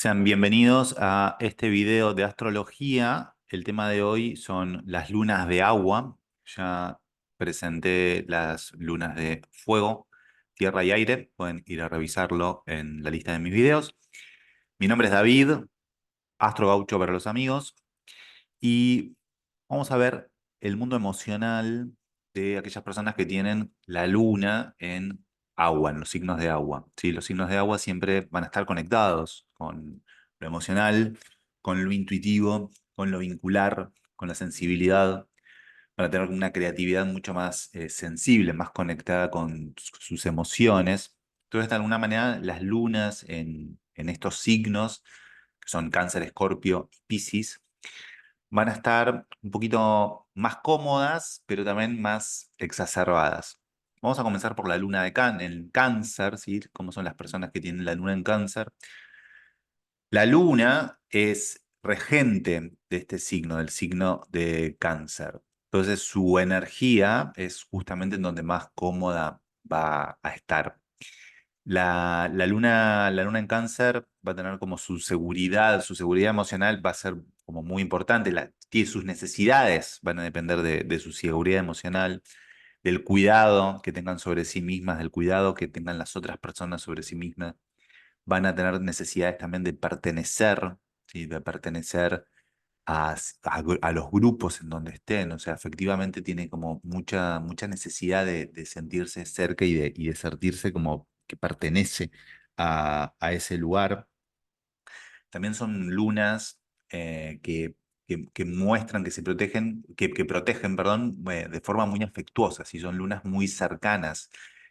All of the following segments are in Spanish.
Sean bienvenidos a este video de astrología. El tema de hoy son las lunas de agua. Ya presenté las lunas de fuego, tierra y aire. Pueden ir a revisarlo en la lista de mis videos. Mi nombre es David, Astro Gaucho para los amigos. Y vamos a ver el mundo emocional de aquellas personas que tienen la luna en agua, en los signos de agua. ¿Sí? Los signos de agua siempre van a estar conectados con lo emocional, con lo intuitivo, con lo vincular, con la sensibilidad. Van a tener una creatividad mucho más sensible, más conectada con sus emociones. Entonces, de alguna manera, las lunas en estos signos, que son Cáncer, Escorpio y Piscis, van a estar un poquito más cómodas, pero también más exacerbadas. Vamos a comenzar por la luna en Cáncer, ¿sí? ¿Cómo son las personas que tienen la luna en Cáncer? La luna es regente de este signo, del signo de Cáncer. Entonces su energía es justamente en donde más cómoda va a estar. La luna en Cáncer va a tener como su seguridad emocional va a ser como muy importante. Sus necesidades van a depender de su seguridad emocional, del cuidado que tengan sobre sí mismas, del cuidado que tengan las otras personas sobre sí mismas. Van a tener necesidades también de pertenecer, ¿sí? De pertenecer a los grupos en donde estén. O sea, efectivamente tiene como mucha necesidad de sentirse cerca y de sentirse como que pertenece a ese lugar. También son lunas que muestran que se protegen, que protegen, perdón, de forma muy afectuosa. ¿Sí? Son lunas muy cercanas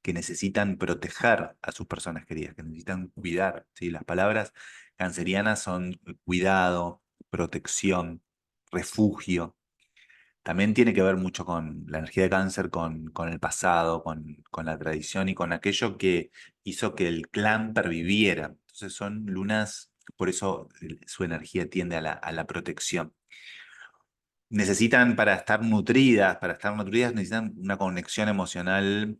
que necesitan proteger a sus personas queridas, que necesitan cuidar. ¿Sí? Las palabras cancerianas son cuidado, protección, refugio. También tiene que ver mucho con la energía de cáncer, con el pasado, con la tradición y con aquello que hizo que el clan perviviera. Entonces son lunas, por eso su energía tiende a la protección. Necesitan para estar nutridas necesitan una conexión emocional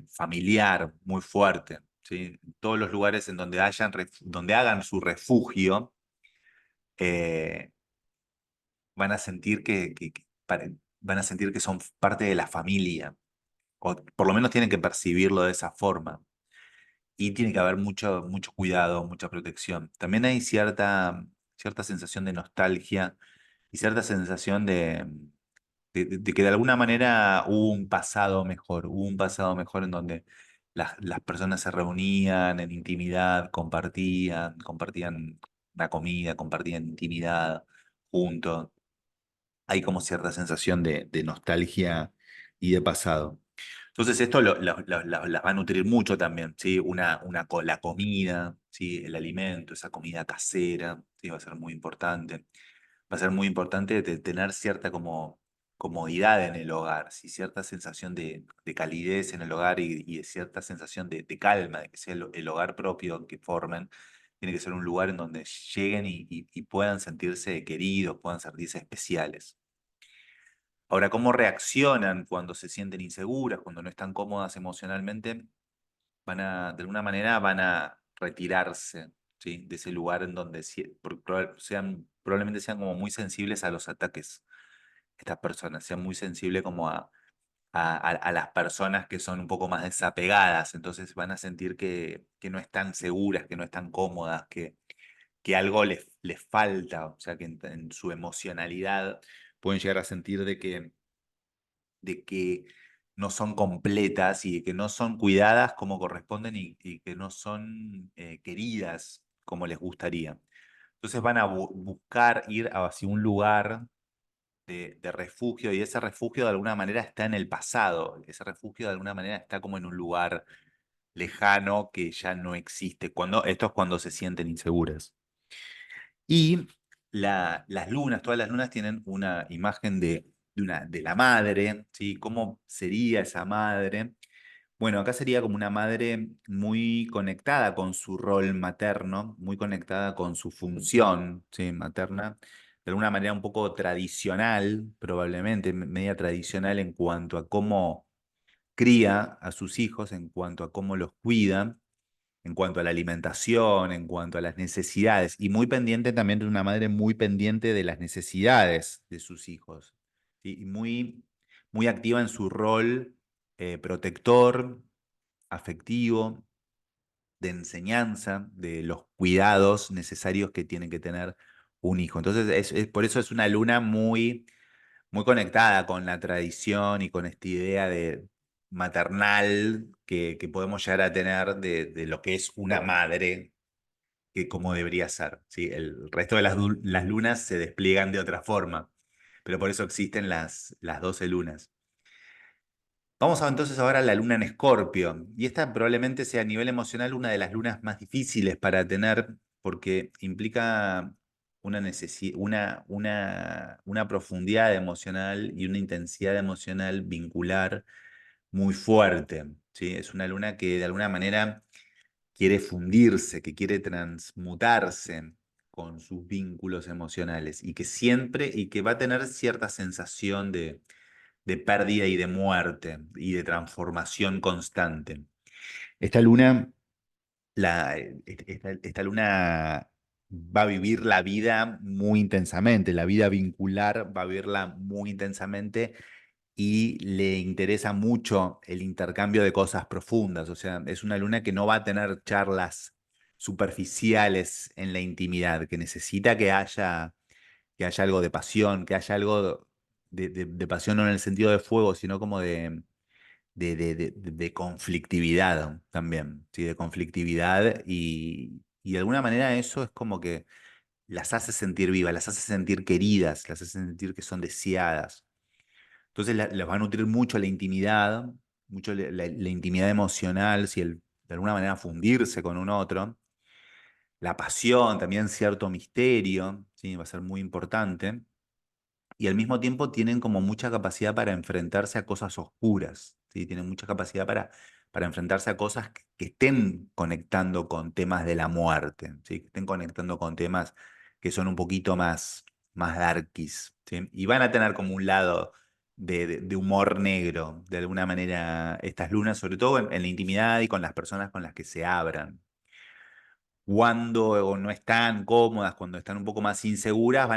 familiar muy fuerte. ¿Sí? Todos los lugares en donde donde hagan su refugio, eh, van a sentir van a sentir que son parte de la familia, o por lo menos tienen que percibirlo de esa forma. Y tiene que haber mucho cuidado, mucha protección. También hay cierta sensación de nostalgia y cierta sensación de que de alguna manera hubo un pasado mejor, hubo un pasado mejor en donde las personas se reunían en intimidad, compartían una comida, compartían intimidad juntos. Hay como cierta sensación de nostalgia y de pasado. Entonces esto las va a nutrir mucho también, ¿sí? La comida, ¿sí? El alimento, esa comida casera, ¿sí? Va a ser muy importante. Va a ser muy importante de tener cierta como comodidad en el hogar, ¿sí? Cierta sensación de calidez en el hogar y de cierta sensación de calma, de que sea el hogar propio que formen. Tiene que ser un lugar en donde lleguen y puedan sentirse queridos, puedan sentirse especiales. Ahora, ¿cómo reaccionan cuando se sienten inseguras, cuando no están cómodas emocionalmente? De alguna manera, van a retirarse, ¿sí? De ese lugar en donde probablemente sean como muy sensibles a los ataques. Estas personas sean muy sensibles como a las personas que son un poco más desapegadas. Entonces van a sentir que no están seguras, que no están cómodas, que algo les falta. O sea, que en su emocionalidad pueden llegar a sentir de que no son completas y de que no son cuidadas como corresponden y que no son queridas como les gustaría. Entonces van a buscar ir hacia un lugar de refugio y ese refugio de alguna manera está en el pasado, ese refugio de alguna manera está como en un lugar lejano que ya no existe. Esto es cuando se sienten inseguras. Y todas las lunas tienen una imagen de la madre, ¿sí? ¿Cómo sería esa madre? Bueno, acá sería como una madre muy conectada con su rol materno, muy conectada con su función, ¿sí? Materna, de alguna manera un poco tradicional, probablemente, media tradicional en cuanto a cómo cría a sus hijos, en cuanto a cómo los cuida en cuanto a la alimentación, en cuanto a las necesidades, y muy pendiente también de una madre muy pendiente de las necesidades de sus hijos, ¿sí? Y muy activa en su rol protector, afectivo, de enseñanza, de los cuidados necesarios que tiene que tener un hijo. Entonces, por eso es una luna muy conectada con la tradición y con esta idea de maternal que podemos llegar a tener de lo que es una madre, que como debería ser, ¿sí? El resto de las lunas se despliegan de otra forma, pero por eso existen las 12 lunas. Vamos entonces ahora a la luna en Escorpio, y esta probablemente sea a nivel emocional una de las lunas más difíciles para tener porque implica una profundidad emocional y una intensidad emocional vincular muy fuerte, ¿sí? Es una luna que de alguna manera quiere fundirse, que quiere transmutarse con sus vínculos emocionales y que siempre, y que va a tener cierta sensación de pérdida y de muerte y de transformación constante. Esta luna, esta luna va a vivir la vida muy intensamente, la vida vincular va a vivirla muy intensamente y le interesa mucho el intercambio de cosas profundas. O sea, es una luna que no va a tener charlas superficiales en la intimidad, que necesita que haya algo de pasión, que haya algo de pasión no en el sentido de fuego, sino como de conflictividad también, ¿sí? De conflictividad y de alguna manera eso es como que las hace sentir vivas, las hace sentir queridas, las hace sentir que son deseadas. Entonces les va a nutrir mucho la intimidad, mucho la intimidad emocional, si de alguna manera fundirse con un otro. La pasión, también cierto misterio, ¿sí? Va a ser muy importante. Y al mismo tiempo tienen como mucha capacidad para enfrentarse a cosas oscuras, ¿sí? Tienen mucha capacidad para enfrentarse a cosas que estén conectando con temas de la muerte, ¿sí? Que estén conectando con temas que son un poquito más darkies, ¿sí? Y van a tener como un lado de humor negro, de alguna manera, estas lunas, sobre todo en la intimidad y con las personas con las que se abran. Cuando no están cómodas, cuando están un poco más inseguras,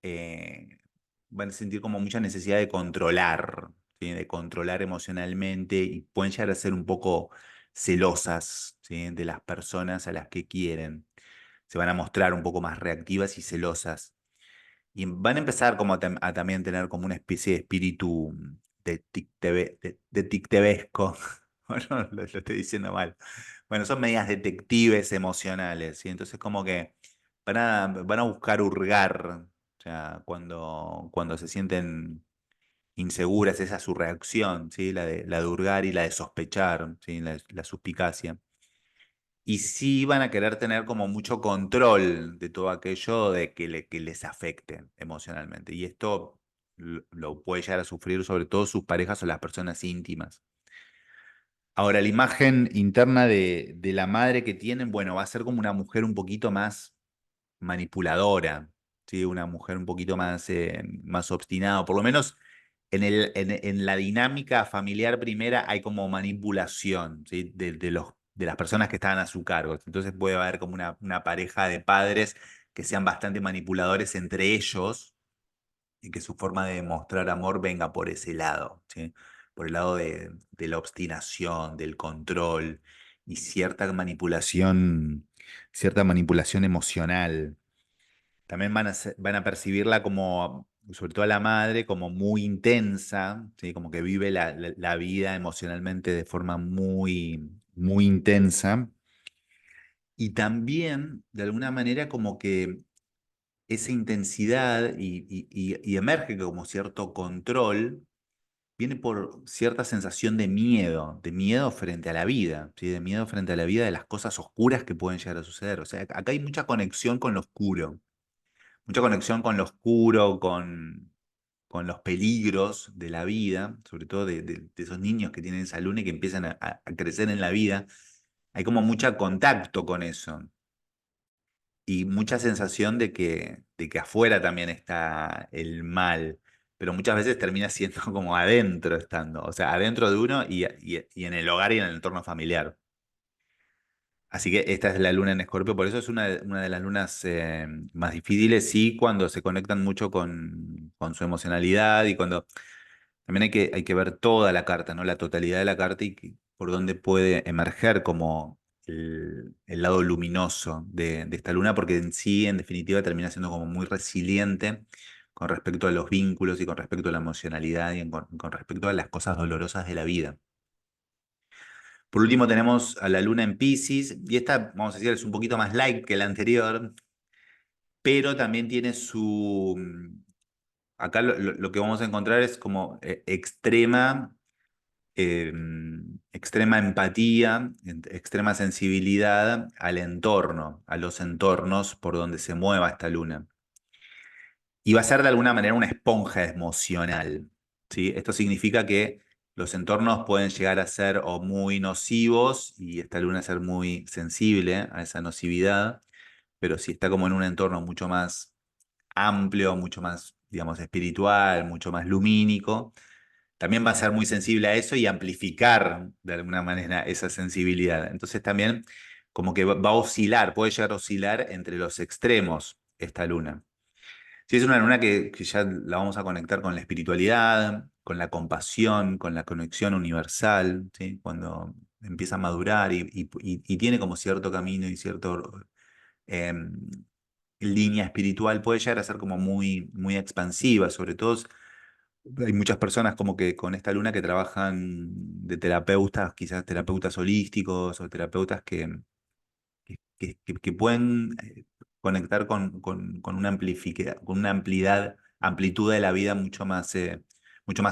eh, van a sentir como mucha necesidad de controlar, ¿sí? De controlar emocionalmente y pueden llegar a ser un poco celosas, ¿sí? De las personas a las que quieren. Se van a mostrar un poco más reactivas y celosas. Y van a empezar como a también tener como una especie de espíritu de tictevesco. Bueno, lo estoy diciendo mal. Bueno, son medias detectives emocionales, ¿sí? Entonces como que van a buscar hurgar, o sea, cuando se sienten inseguras, esa es su reacción, ¿sí? La de hurgar y la de sospechar, ¿sí? La suspicacia. Y sí van a querer tener como mucho control de todo aquello de que les afecte emocionalmente. Y esto lo puede llegar a sufrir sobre todo sus parejas o las personas íntimas. Ahora, la imagen interna de la madre que tienen, bueno, va a ser como una mujer un poquito más manipuladora, ¿sí? Una mujer un poquito más obstinada, por lo menos en la dinámica familiar primera hay como manipulación, ¿sí? De las personas que estaban a su cargo. Entonces puede haber como una pareja de padres que sean bastante manipuladores entre ellos y que su forma de demostrar amor venga por ese lado, ¿sí? Por el lado de la obstinación, del control y cierta manipulación emocional. También van a percibirla como, sobre todo a la madre, como muy intensa, ¿sí? Como que vive la vida emocionalmente de forma muy intensa. Y también, de alguna manera, como que esa intensidad y emerge como cierto control, viene por cierta sensación de miedo frente a la vida, ¿sí? De miedo frente a la vida, de las cosas oscuras que pueden llegar a suceder. O sea, acá hay mucha conexión con lo oscuro, mucha conexión con lo oscuro, con los peligros de la vida, sobre todo de esos niños que tienen esa luna y que empiezan a crecer en la vida. Hay como mucho contacto con eso y mucha sensación de que afuera también está el mal, pero muchas veces termina siendo como adentro estando, o sea, adentro de uno y en el hogar y en el entorno familiar. Así que esta es la luna en Escorpio, por eso es una de las lunas más difíciles, sí, cuando se conectan mucho con su emocionalidad y cuando también hay que ver toda la carta, ¿no? La totalidad de la carta y por dónde puede emerger como el lado luminoso de esta luna, porque en sí, en definitiva, termina siendo como muy resiliente con respecto a los vínculos y con respecto a la emocionalidad y con respecto a las cosas dolorosas de la vida. Por último tenemos a la luna en Piscis, y esta, vamos a decir, es un poquito más light que la anterior, pero también tiene su... Acá lo que vamos a encontrar es como eh, extrema empatía, extrema sensibilidad al entorno, a los entornos por donde se mueva esta luna. Y va a ser de alguna manera una esponja emocional, ¿sí? Esto significa que los entornos pueden llegar a ser o muy nocivos y esta luna ser muy sensible a esa nocividad, pero si está como en un entorno mucho más amplio, mucho más, digamos, espiritual, mucho más lumínico, también va a ser muy sensible a eso y amplificar de alguna manera esa sensibilidad. Entonces también como que va a oscilar, puede llegar a oscilar entre los extremos esta luna. Sí, es una luna que ya la vamos a conectar con la espiritualidad, con la compasión, con la conexión universal, ¿sí? Cuando empieza a madurar y tiene como cierto camino y cierta línea espiritual, puede llegar a ser como muy, muy expansiva, sobre todo hay muchas personas como que con esta luna que trabajan de terapeutas, quizás terapeutas holísticos o terapeutas que pueden conectar con una con una amplitud de la vida mucho más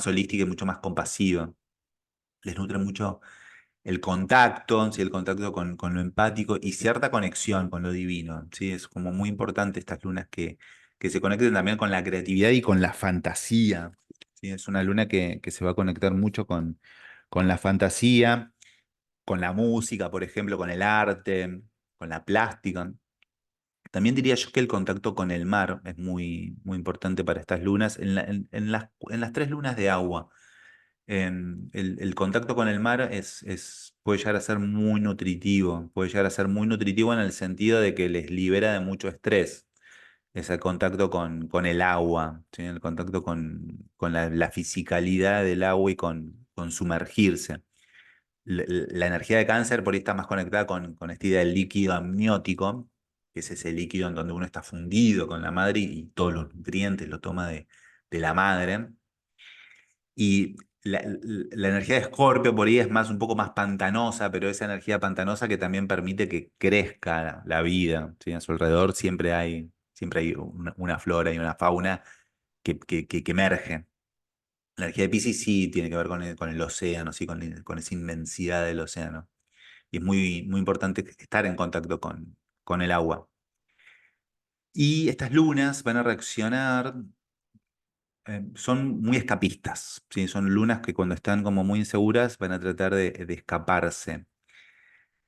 holística y mucho más compasiva. Les nutre mucho el contacto, ¿sí? El contacto con lo empático y cierta conexión con lo divino, ¿sí? Es como muy importante estas lunas que se conecten también con la creatividad y con la fantasía, ¿sí? Es una luna que se va a conectar mucho con la fantasía, con la música, por ejemplo, con el arte, con la plástica. También diría yo que el contacto con el mar es muy, muy importante para estas lunas. En las tres lunas de agua, el contacto con el mar puede llegar a ser muy nutritivo. Puede llegar a ser muy nutritivo en el sentido de que les libera de mucho estrés. Ese contacto con el agua, ¿sí? El contacto con la fisicalidad del agua y con sumergirse. La energía de cáncer por ahí está más conectada con esta idea del líquido amniótico, que es ese líquido en donde uno está fundido con la madre y todos los nutrientes lo toma de la madre. Y la energía de Escorpio por ahí es más, un poco más pantanosa, pero esa energía pantanosa que también permite que crezca la vida, ¿sí? A su alrededor siempre hay una flora y una fauna que emerge. La energía de Piscis sí tiene que ver con el océano, ¿sí? Con esa inmensidad del océano. Y es muy, muy importante estar en contacto con el agua. Y estas lunas van a reaccionar, son muy escapistas, ¿sí? Son lunas que cuando están como muy inseguras van a tratar de escaparse.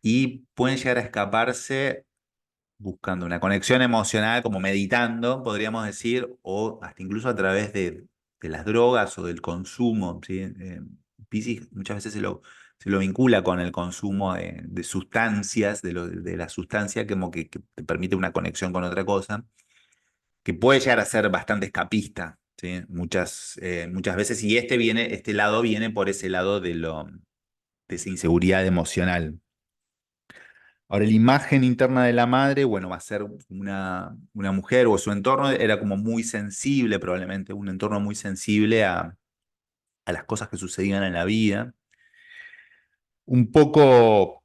Y pueden llegar a escaparse buscando una conexión emocional, como meditando, podríamos decir, o hasta incluso a través de las drogas o del consumo, ¿sí? Piscis muchas veces se lo vincula con el consumo de sustancias, de la sustancia como que te permite una conexión con otra cosa, que puede llegar a ser bastante escapista, ¿sí? Muchas veces, y este lado viene por ese lado de esa inseguridad emocional. Ahora, la imagen interna de la madre, bueno, va a ser una mujer o su entorno era como muy sensible, probablemente un entorno muy sensible a las cosas que sucedían en la vida. Un poco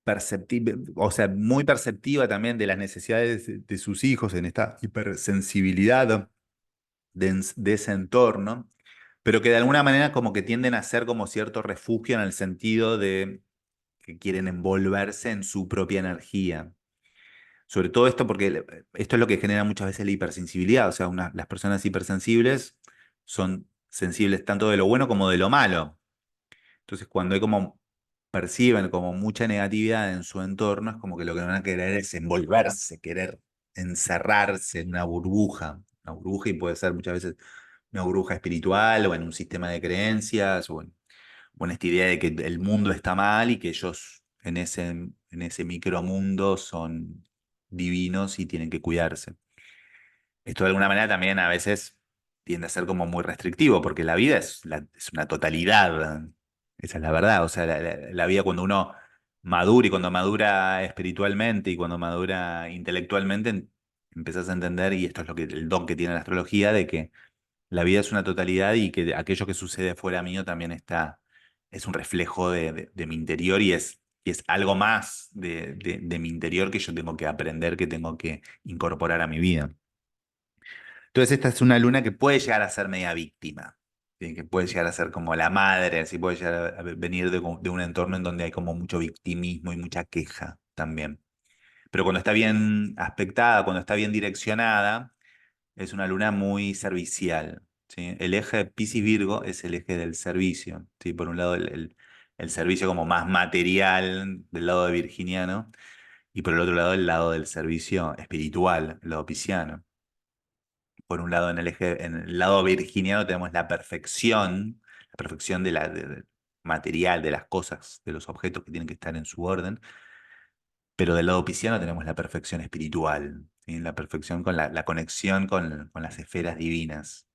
perceptiva, o sea, muy perceptiva también de las necesidades de sus hijos en esta hipersensibilidad de ese entorno, pero que de alguna manera como que tienden a ser como cierto refugio en el sentido de que quieren envolverse en su propia energía. Sobre todo esto porque esto es lo que genera muchas veces la hipersensibilidad, o sea, las personas hipersensibles son sensibles tanto de lo bueno como de lo malo. Entonces, cuando hay como perciben como mucha negatividad en su entorno, es como que lo que van a querer es envolverse, querer encerrarse en una burbuja y puede ser muchas veces una burbuja espiritual o en un sistema de creencias o en esta idea de que el mundo está mal y que ellos en ese micromundo son divinos y tienen que cuidarse. Esto de alguna manera también a veces tiende a ser como muy restrictivo, porque la vida es una totalidad. Esa es la verdad. O sea, la vida cuando uno madura y cuando madura espiritualmente y cuando madura intelectualmente, empezás a entender, y esto es lo que el don que tiene la astrología, de que la vida es una totalidad y que aquello que sucede fuera mío también es un reflejo de mi interior y es algo más de mi interior que yo tengo que aprender, que tengo que incorporar a mi vida. Entonces esta es una luna que puede llegar a ser media víctima, ¿sí? Que puede llegar a ser como la madre, así puede llegar a venir de un entorno en donde hay como mucho victimismo y mucha queja también. Pero cuando está bien aspectada, cuando está bien direccionada, es una luna muy servicial, ¿sí? El eje de Piscis-Virgo es el eje del servicio, ¿sí? Por un lado el servicio como más material del lado de virginiano y por el otro lado el lado del servicio espiritual, el lado pisciano. Por un lado, en el lado virginiano tenemos la perfección del material, de las cosas, de los objetos que tienen que estar en su orden, pero del lado pisciano tenemos la perfección espiritual, ¿sí? La perfección con la conexión con las esferas divinas.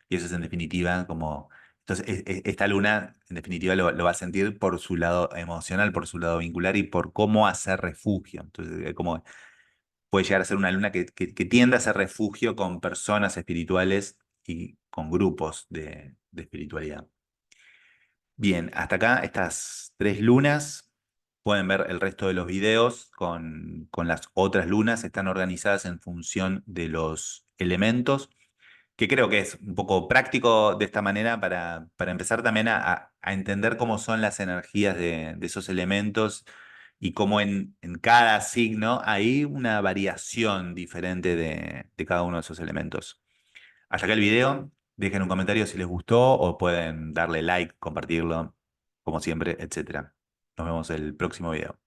Y eso es en definitiva como... Entonces, esta luna, en definitiva, lo va a sentir por su lado emocional, por su lado vincular y por cómo hacer refugio. Entonces, como puede llegar a ser una luna que tiende a ser refugio con personas espirituales y con grupos de espiritualidad. Bien, hasta acá estas 3 lunas. Pueden ver el resto de los videos con las otras lunas. Están organizadas en función de los elementos, que creo que es un poco práctico de esta manera para empezar también a entender cómo son las energías de esos elementos y cómo en cada signo hay una variación diferente de cada uno de esos elementos. Hasta acá el video. Dejen un comentario si les gustó o pueden darle like, compartirlo, como siempre, etcétera. Nos vemos el próximo video.